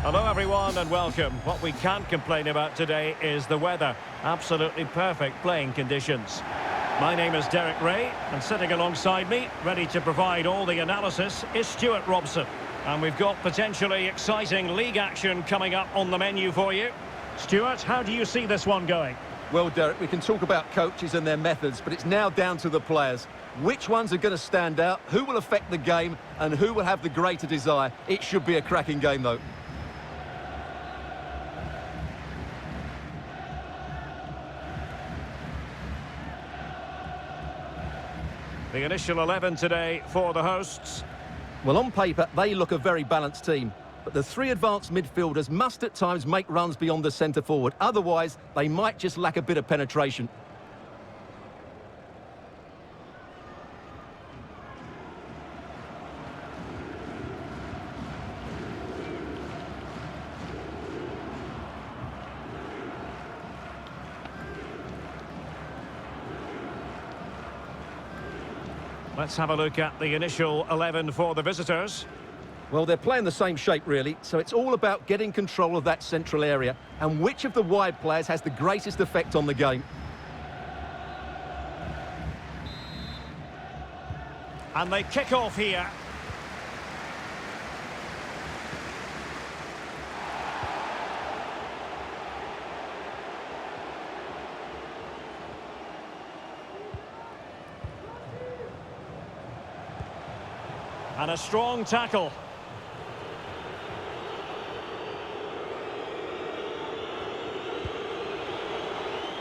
Hello everyone and welcome. What we can't complain about today is the weather. Absolutely perfect playing conditions. My name is Derek Ray, and sitting alongside me, ready to provide all the analysis, is Stuart Robson. And we've got potentially exciting league action coming up on the menu for you. Stuart, how do you see this one going? Well, Derek, we can talk about coaches and their methods, but it's now down to the players. Which ones are going to stand out, who will affect the game, and who will have the greater desire? It should be a cracking game, though. The initial 11 today for the hosts. Well, on paper, they look a very balanced team. But the three advanced midfielders must at times make runs beyond the centre-forward. Otherwise, they might just lack a bit of penetration. Let's have a look at the initial 11 for the visitors. Well, they're playing the same shape, really, so it's all about getting control of that central area and which of the wide players has the greatest effect on the game. And they kick off here. And a strong tackle.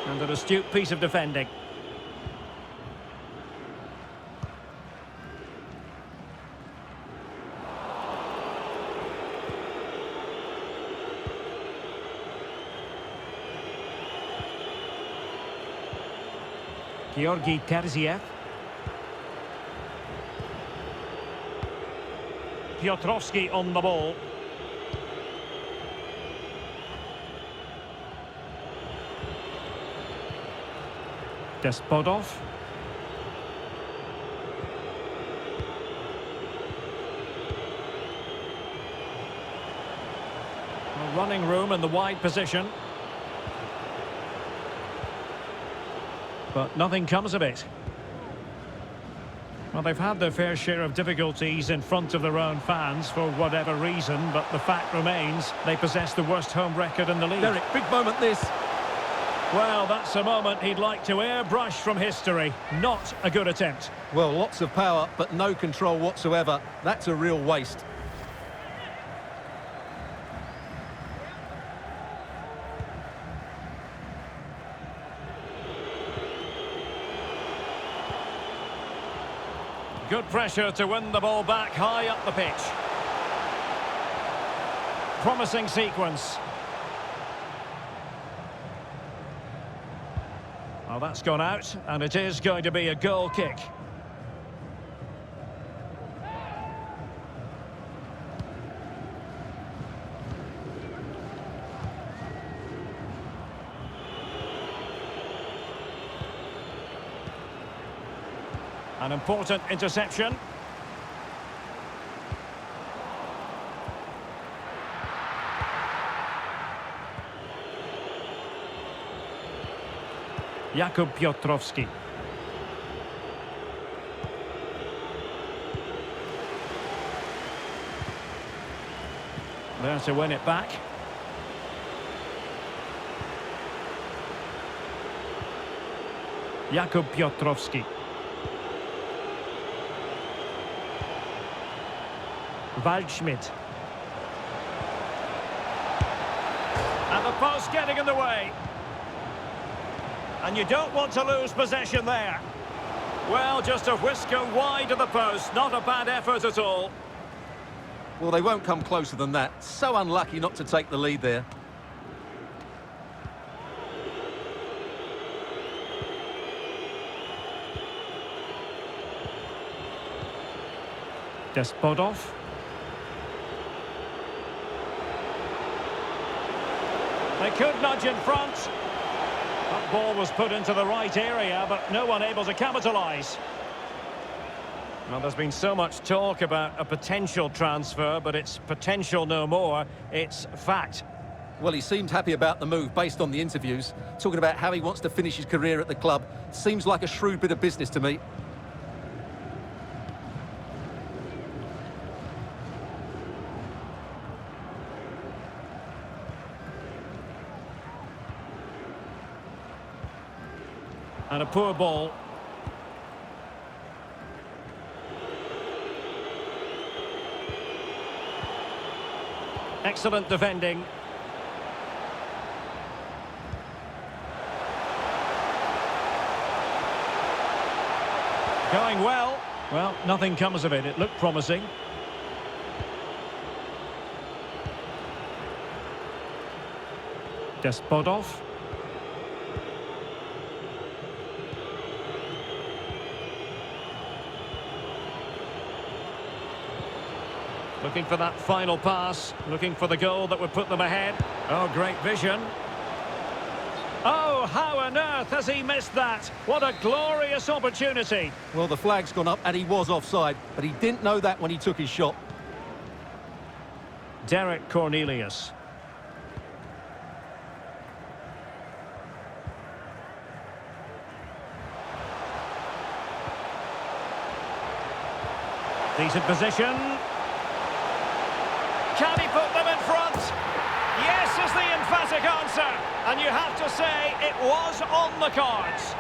And an astute piece of defending. Georgi Terziev. Piotrowski on the ball. Despodov. A running room in the wide position. But nothing comes of it. Well, they've had their fair share of difficulties in front of their own fans for whatever reason, but the fact remains they possess the worst home record in the league. Derek, big moment this. Well, that's a moment he'd like to airbrush from history. Not a good attempt. Well, lots of power, but no control whatsoever. That's a real waste. Good pressure to win the ball back high up the pitch. Promising sequence. Well, that's gone out, and it is going to be a goal kick. An important interception. Jakub Piotrowski. There to win it back. Jakub Piotrowski. Waldschmidt. And the post getting in the way. And you don't want to lose possession there. Well, just a whisker wide of the post. Not a bad effort at all. Well, they won't come closer than that. So unlucky not to take the lead there. Despodov. They could nudge in front. That ball was put into the right area, but no one able to capitalise. Well, there's been so much talk about a potential transfer, but it's potential no more. It's fact. Well, he seemed happy about the move based on the interviews. Talking about how he wants to finish his career at the club. Seems like a shrewd bit of business to me. And a poor ball. Excellent defending. Going well. Well, nothing comes of it. It looked promising. Despodov. Looking for that final pass, looking for the goal that would put them ahead. Oh, great vision. Oh, how on earth has he missed that? What a glorious opportunity. Well, the flag's gone up and he was offside, but he didn't know that when he took his shot. Derek Cornelius. Decent position. Can he put them in front? Yes is the emphatic answer. And you have to say it was on the cards.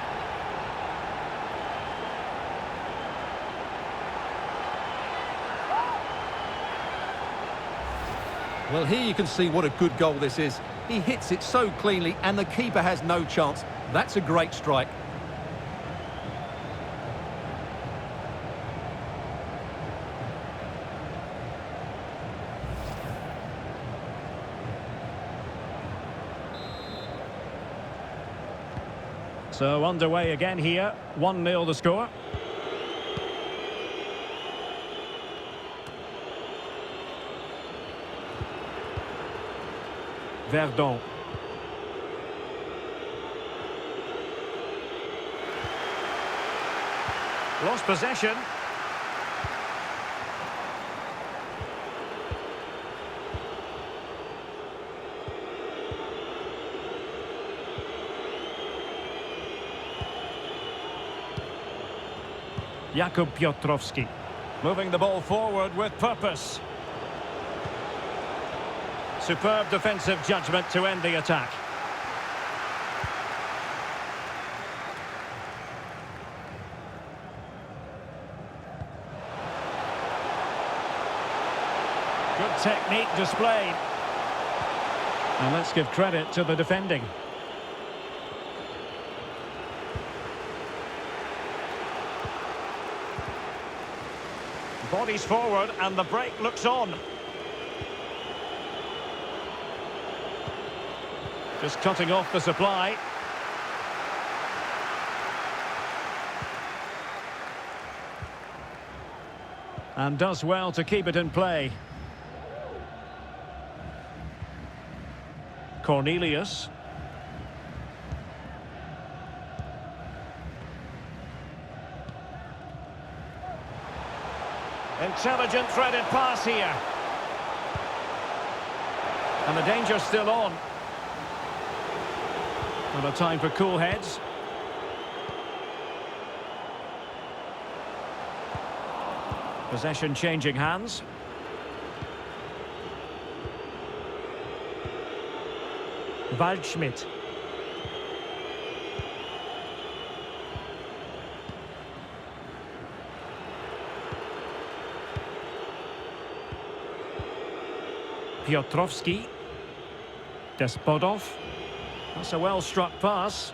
Well, here you can see what a good goal this is. He hits it so cleanly and the keeper has no chance. That's a great strike. So underway again here, 1-0 the score. Verdon. Lost possession. Jakub Piotrowski. Moving the ball forward with purpose. Superb defensive judgment to end the attack. Good technique displayed. And let's give credit to the defending. Bodies forward and the break looks on. Just cutting off the supply. And does well to keep it in play. Cornelius. Intelligent threaded pass here. And the danger's still on. Not a time for cool heads. Possession changing hands. Waldschmidt. Piotrowski. Despodov. That's a well-struck pass.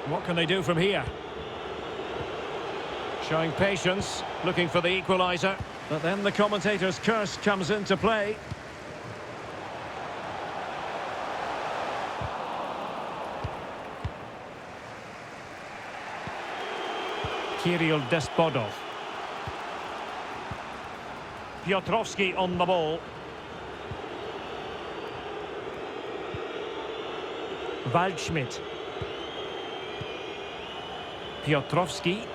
What can they do from here? Showing patience, looking for the equaliser. But then the commentator's curse comes into play. Kirill Despodov. Piotrowski on the ball. Waldschmidt. Piotrowski.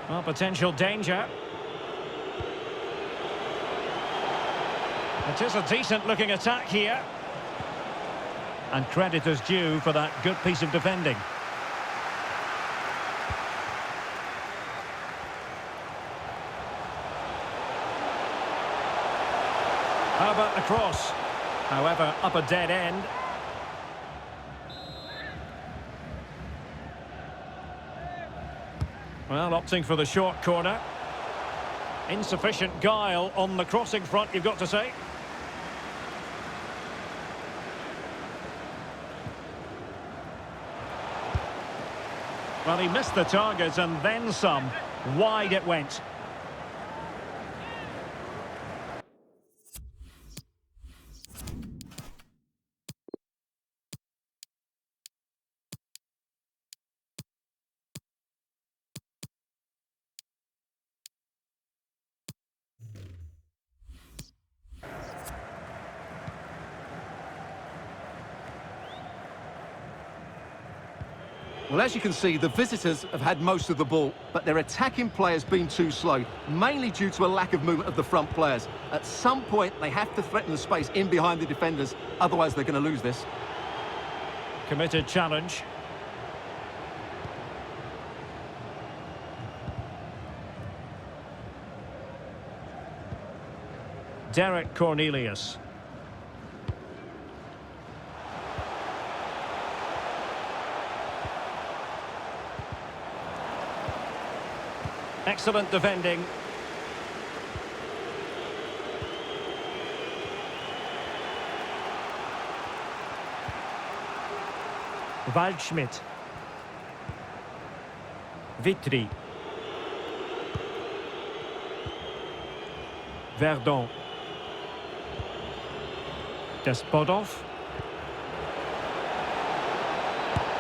Well, potential danger. It is a decent-looking attack here. And credit is due for that good piece of defending. How about the cross? However, up a dead end. Well, opting for the short corner. Insufficient guile on the crossing front, you've got to say. Well, he missed the target and then some. Wide it went. Well, as you can see, the visitors have had most of the ball, but their attacking play has been too slow, mainly due to a lack of movement of the front players. At some point, they have to threaten the space in behind the defenders, otherwise they're going to lose this. Committed challenge. Derek Cornelius. Excellent defending. Waldschmidt. Vitry. Verdon. Despodov.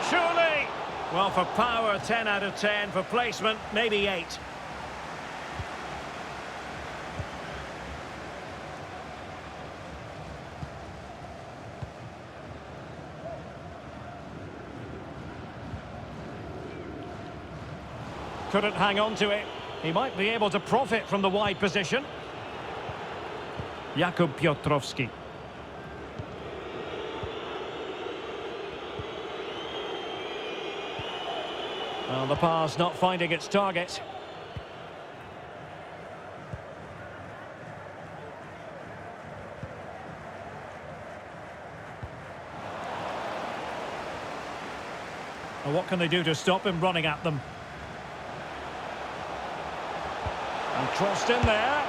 Surely! Well, for power, 10 out of 10. For placement, maybe 8. Couldn't hang on to it. He might be able to profit from the wide position. Jakub Piotrowski. Well, the pass not finding its target. Well, what can they do to stop him running at them? And crossed in there.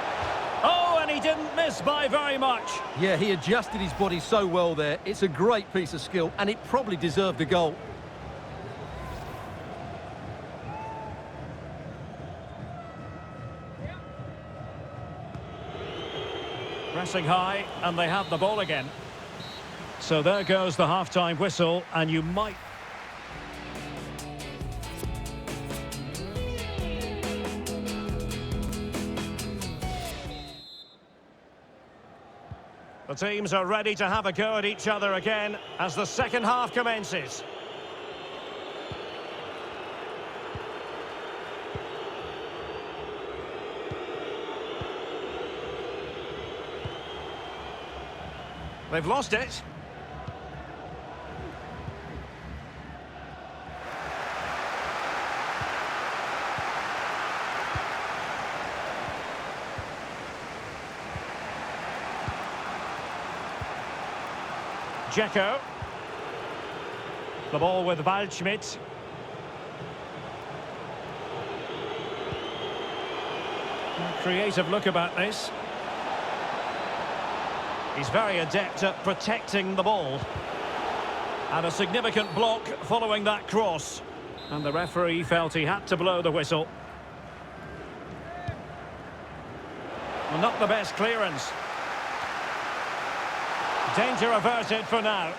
Oh, and he didn't miss by very much. Yeah, he adjusted his body so well there. It's a great piece of skill, and it probably deserved a goal. Pressing high, and they have the ball again. So there goes the half-time whistle, and you might... The teams are ready to have a go at each other again as the second half commences. They've lost it. Dzeko. The ball with Waldschmidt. Creative look about this. He's very adept at protecting the ball. And a significant block following that cross. And the referee felt he had to blow the whistle. Well, not the best clearance. Danger averted for now.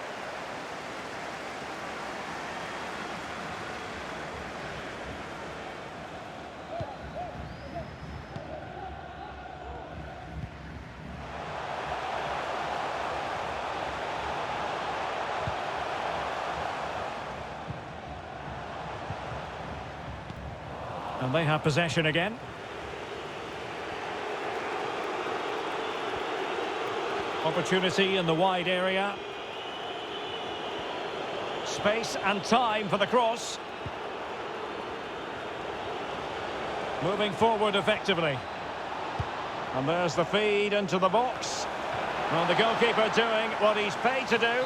And they have possession again. Opportunity in the wide area. Space and time for the cross. Moving forward effectively. And there's the feed into the box. Well, the goalkeeper doing what he's paid to do.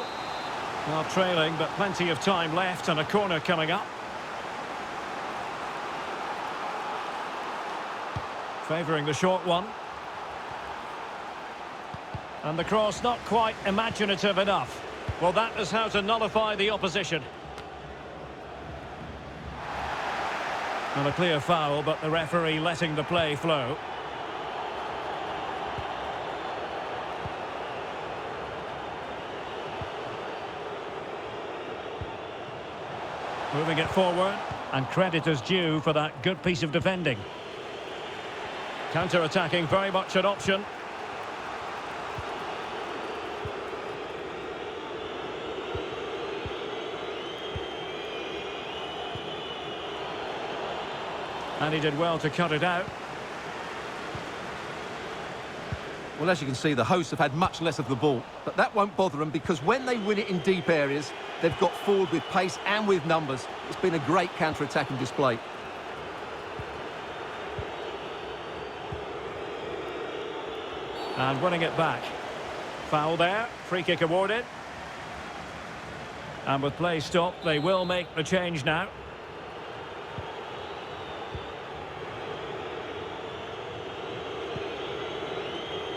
Well, trailing, but plenty of time left and a corner coming up. Favouring the short one. And the cross not quite imaginative enough. Well, that is how to nullify the opposition. And a clear foul, but the referee letting the play flow. Moving it forward, and credit is due for that good piece of defending. Counter-attacking, very much an option. And he did well to cut it out. Well, as you can see, the hosts have had much less of the ball, but that won't bother them because when they win it in deep areas, they've got forward with pace and with numbers. It's been a great counter-attacking display. And winning it back. Foul there, free kick awarded. And with play stopped, they will make the change now.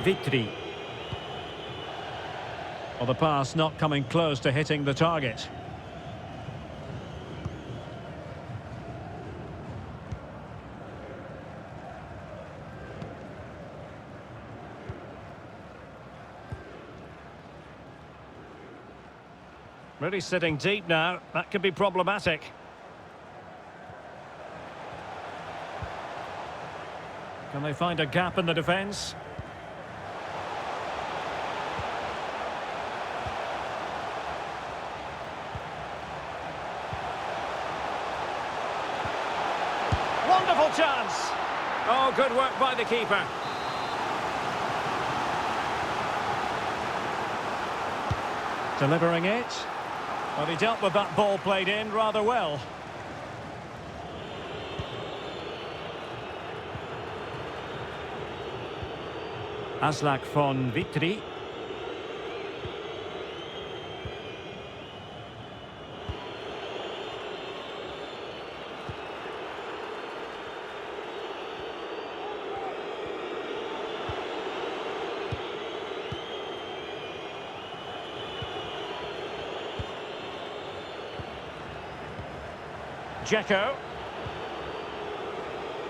Vitri. Well, the pass not coming close to hitting the target. Really sitting deep now. That could be problematic. Can they find a gap in the defence? Wonderful chance. Oh, good work by the keeper. Delivering it. Well, he dealt with that ball played in rather well. Aslak von Vitri. Dzeko.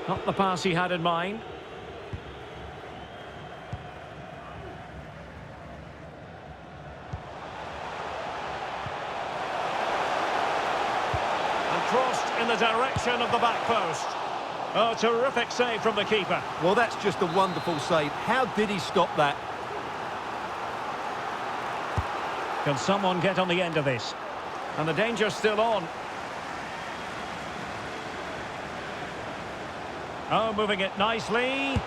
Not the pass he had in mind. And crossed in the direction of the back post. Oh, terrific save from the keeper. Well, that's just a wonderful save. How did he stop that? Can someone get on the end of this? And the danger's still on. Oh, moving it nicely.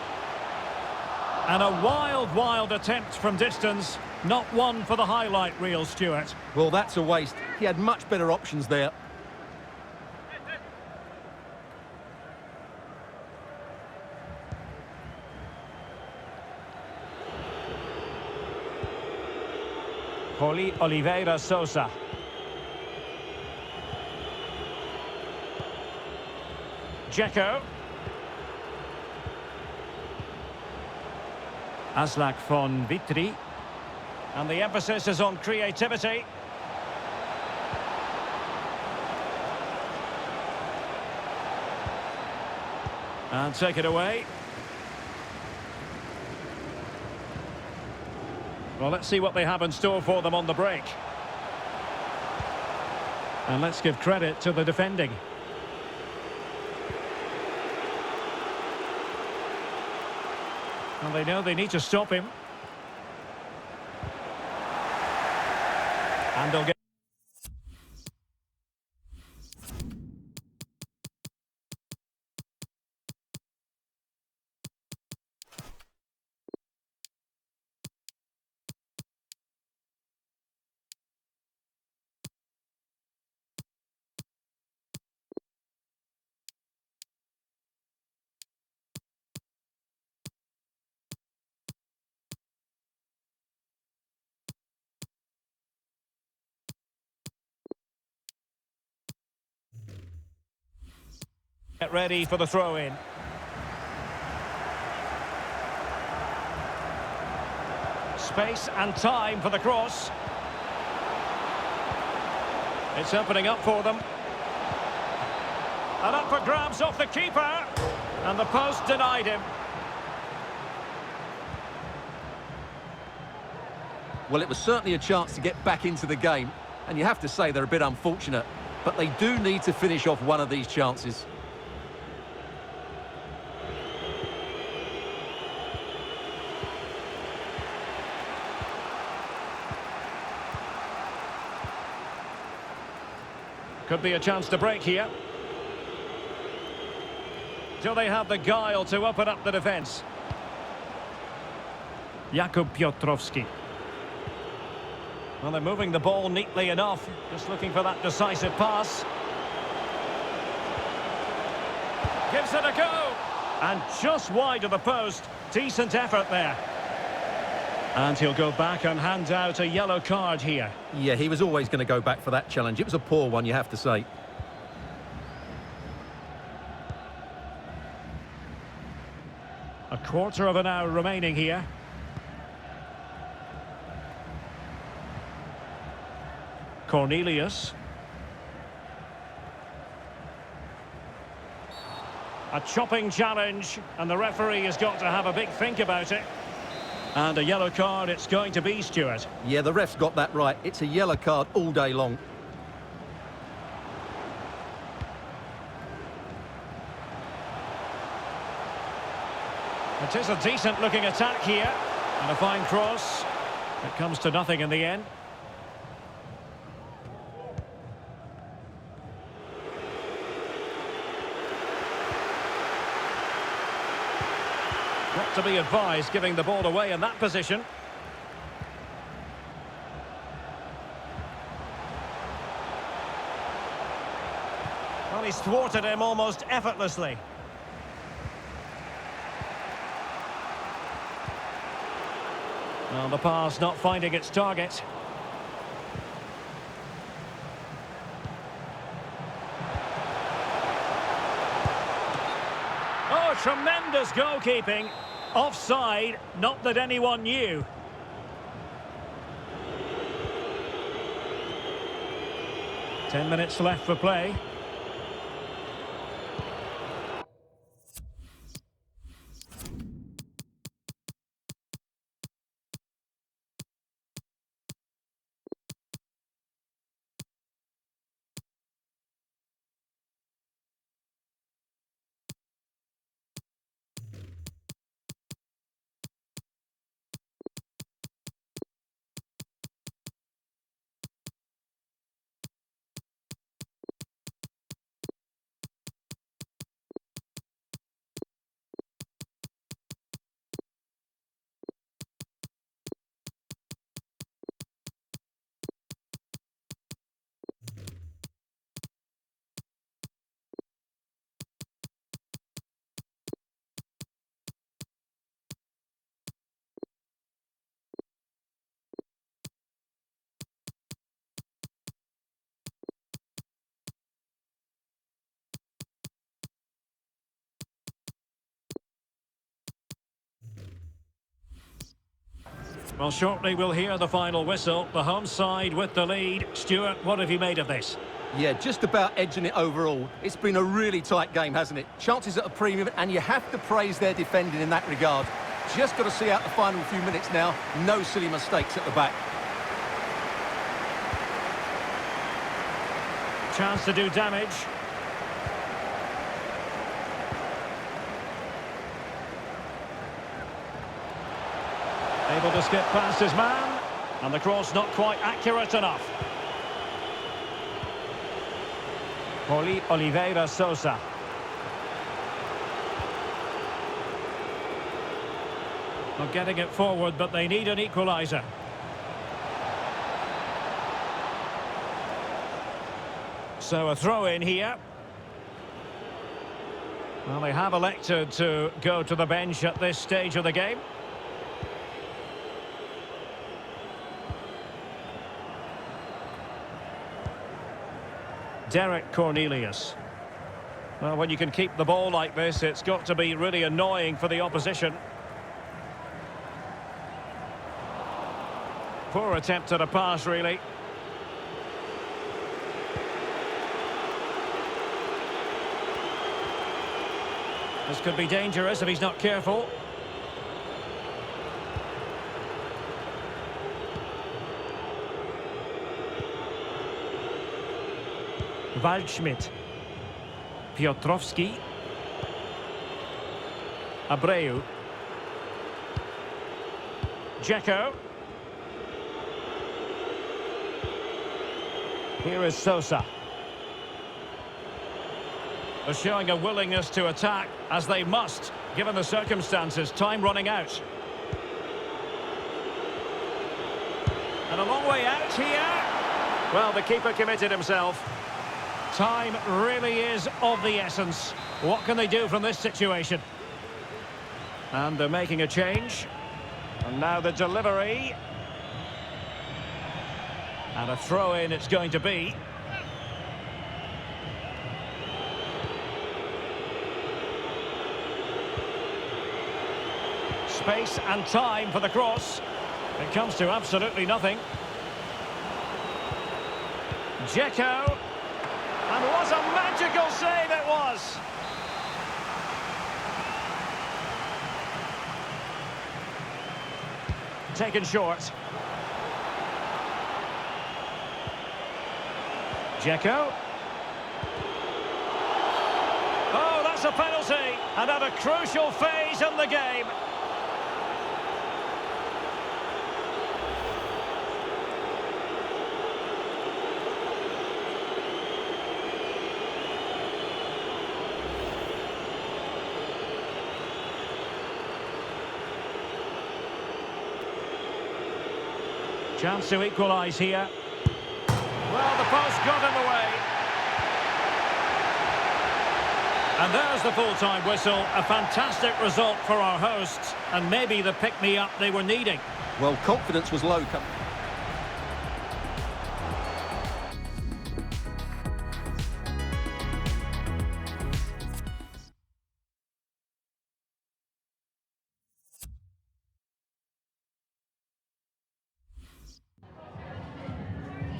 And a wild, wild attempt from distance. Not one for the highlight reel, Stuart. Well, that's a waste. He had much better options there. Poli Oliveira Sousa. Dzeko. Aslak von Vitri. And the emphasis is on creativity. And take it away. Well, let's see what they have in store for them on the break. And let's give credit to the defending. And they know they need to stop him. And they'll get Get ready for the throw-in. Space and time for the cross. It's opening up for them. And up for grabs off the keeper. And the post denied him. Well, it was certainly a chance to get back into the game. And you have to say they're a bit unfortunate. But they do need to finish off one of these chances. Could be a chance to break here. Do they have the guile to open up the defence? Jakub Piotrowski. Well, they're moving the ball neatly enough. Just looking for that decisive pass. Gives it a go. And just wide of the post. Decent effort there. And he'll go back and hand out a yellow card here. Yeah, he was always going to go back for that challenge. It was a poor one, you have to say. A quarter of an hour remaining here. Cornelius. A chopping challenge, and the referee has got to have a big think about it. And a yellow card it's going to be, Stuart. Yeah, the ref's got that right. It's a yellow card all day long. It is a decent-looking attack here. And a fine cross. It comes to nothing in the end. Not to be advised giving the ball away in that position. Well, he's thwarted him almost effortlessly. Well, the pass not finding its target. Oh, tremendous goalkeeping. Offside, not that anyone knew. Ten minutes left for play. Well, shortly we'll hear the final whistle. The home side with the lead. Stuart, what have you made of this? Yeah, just about edging it overall. It's been a really tight game, hasn't it? Chances at a premium, and you have to praise their defending in that regard. Just got to see out the final few minutes now. No silly mistakes at the back. Chance to do damage. Able to skip past his man. And the cross not quite accurate enough. Oliveira Sosa. Not getting it forward, but they need an equaliser. So a throw in here. Well, they have elected to go to the bench at this stage of the game. Derek Cornelius. Well, when you can keep the ball like this, it's got to be really annoying for the opposition. Poor attempt at a pass, really. This could be dangerous if he's not careful. Waldschmidt. Piotrowski. Abreu. Dzeko. Here is Sosa. They're showing a willingness to attack, as they must, given the circumstances. Time running out. And a long way out here. Well, the keeper committed himself. Time really is of the essence. What can they do from this situation? And they're making a change. And now the delivery. And a throw-in it's going to be. Space and time for the cross. It comes to absolutely nothing. Dzeko. And what a magical save it was! Taken short. Dzeko. Oh, that's a penalty! And at a crucial phase in the game. Chance to equalise here. Well, the post got in the way. And there's the full-time whistle. A fantastic result for our hosts, and maybe the pick-me-up they were needing. Well, confidence was low.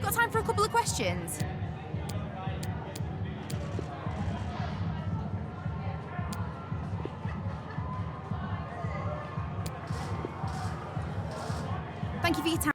Got time for a couple of questions? Thank you for your